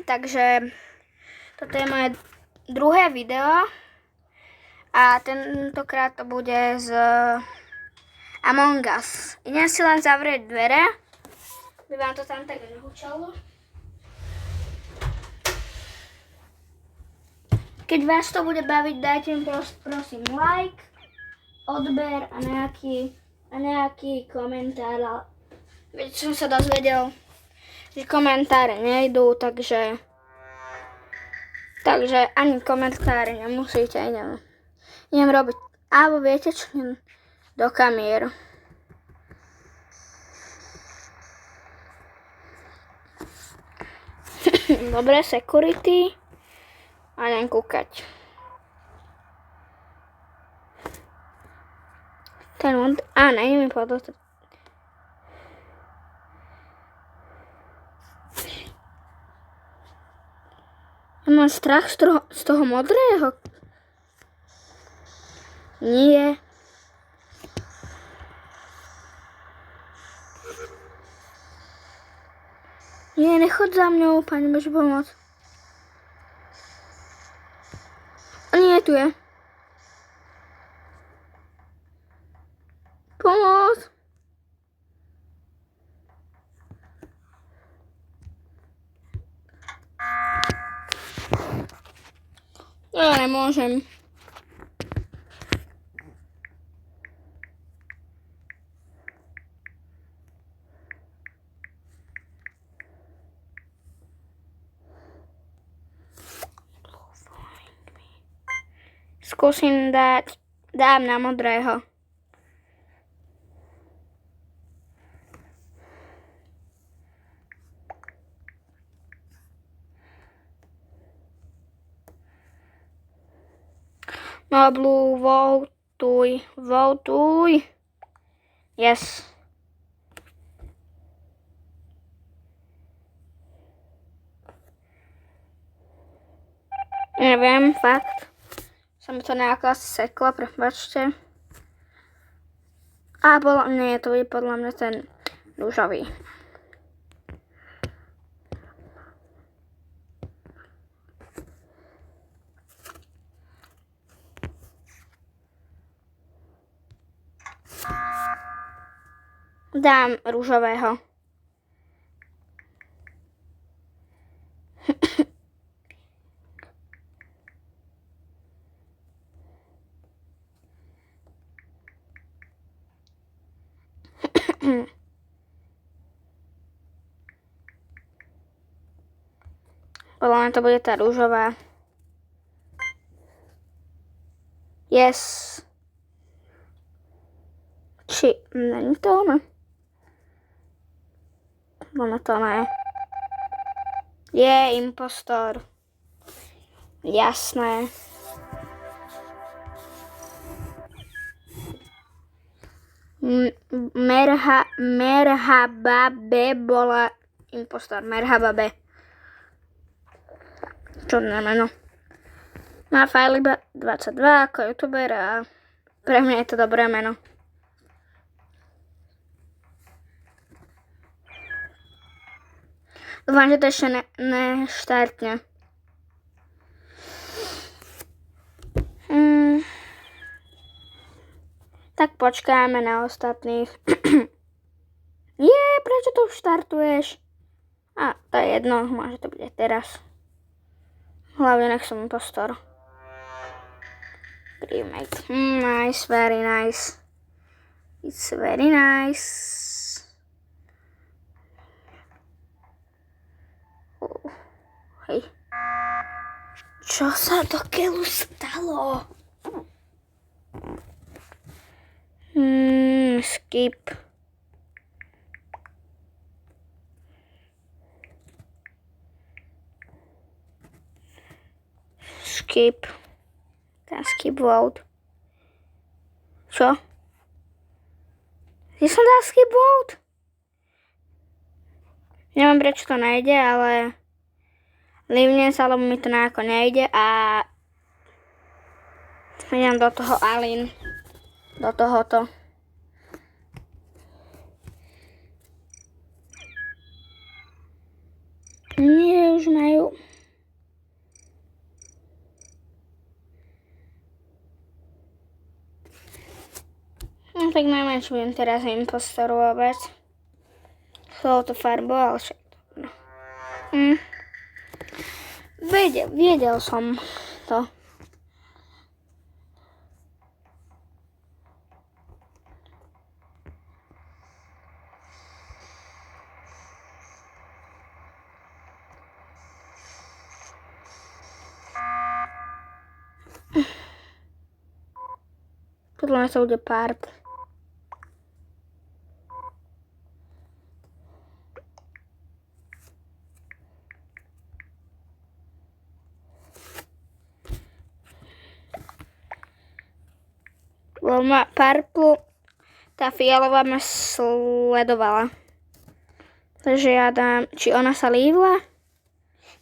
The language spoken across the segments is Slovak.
Takže toto je moje druhé video a tentokrát to bude z Among Us. Idem si len zavrieť dvere, by vám to tam tak nehučalo. Keď vás to bude baviť, dajte mi prosím like, odber a nejaký komentár. Veď som sa dozvedel, že komentáre nejdú, takže ani komentáre nemusíte, idem robiť. Alebo viete čo, do kamier. Dobre, security. A idem kúkať. Nejde mi podať. Mám strach z toho modrého. Nie. Nie, nechod za mňou, pani Bože pomoc. Nie, tu je. Pomoc. Ja nemôžem. Skúsim dám na modrého. No blue, votuj. Yes. Neviem, fakt. Sa mi to nejako asi seklo, prepáčte. A nie, to je podľa mňa ten rúžový. Dám rúžového. Podľa mňa to bude tá rúžová. Yes. Či není to ono? Ono to ne. Je impostor. Jasné. Merhababe bola impostor. Merhababe. Čo znamená? Má fajl iba 22 ako youtuber a pre mňa je to dobré meno. Dúfam, že to ešte neštartne. Tak počkáme na ostatných. Prečo to už štartuješ? To je jedno, môže to byť teraz. Hlavne nech som impostor. Remake. Nice, very nice. It's very nice. Hej. Čo sa do keľu stalo? Skip. Skip. Skip vote. Čo? Ja som dal skip vote? Neviem, prečo to nejde, ale Livnes, alebo mi to nejako nejde a idem do toho Alin. Do tohoto. Nie, už majú. No tak najmenšiu budem teraz impostorovať. Touto farbou, ale však no. Vedel som to. Podľa mňa sa bude párk. Ma Purple, tá fialová ma sledovala. Takže ja dám, či ona sa lívla,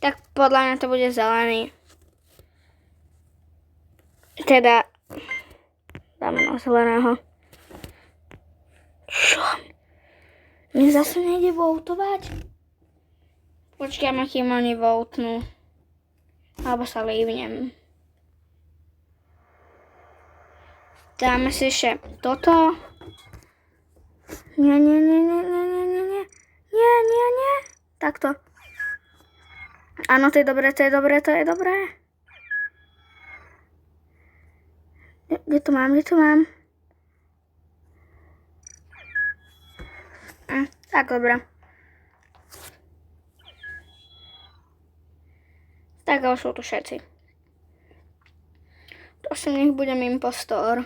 tak podľa mňa to bude zelený. Teda dáme na zeleného. Čo? Mne zase nejde voutovať? Počkajme, kým oni voutnú. Alebo sa lívnem. Dáme si ešte toto. Nie. Takto. Áno, to je dobré. Kde to mám? Tak, dobré. Tak, ale sú tu všetci. Prosím, nech budem impostor.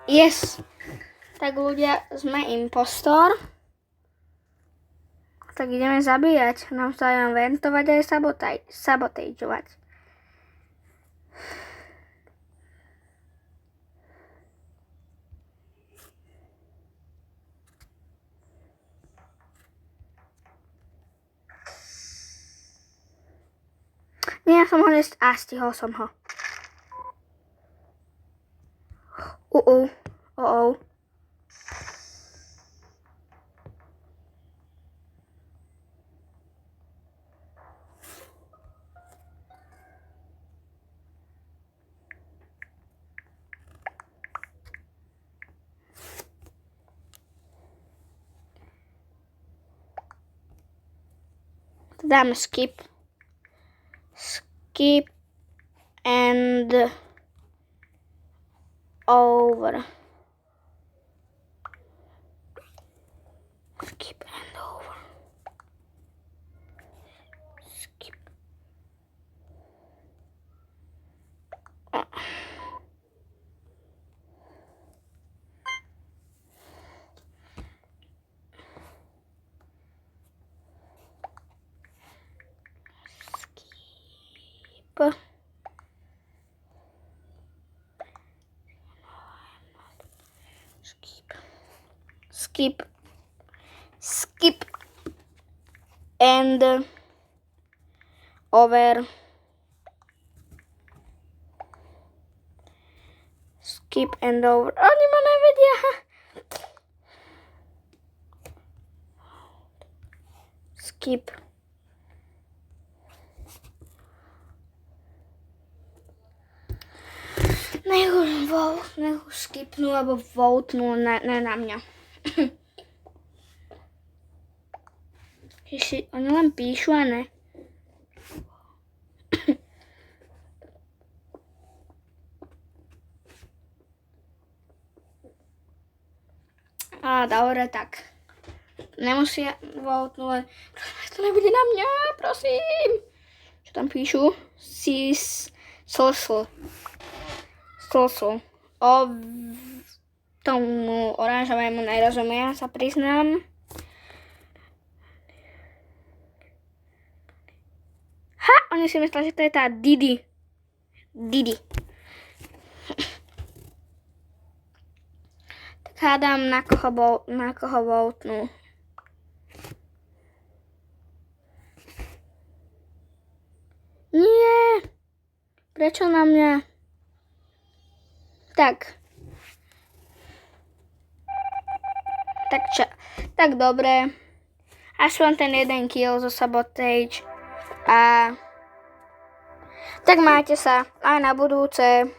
Yes. Tak ľudia, sme impostor. Tak ideme zabíjať. Nám sa aj ventovať aj sabotageovať. Nie, ja som ho stihol som ho. Dáme skip and over. Skip and over. Skip. Skip and over. Skip and over. Oni ma nevedia. Skip. Nech už skipnú alebo votnú na mňa. Oni len píšu a ne. Dobre, tak. Nemusia votnúť, to nebude na mňa, prosím. Čo tam píšu? Slsl. O tomu oranžovému nerozumiem, sa priznám. Oni si mysleli, že to je tá Didi. Tak hádam, na koho votnú. Nie. Prečo na mňa? Tak. Tak dobre. Aspoň ten 1 kill zo Sabotage. A tak majte sa aj na budúce.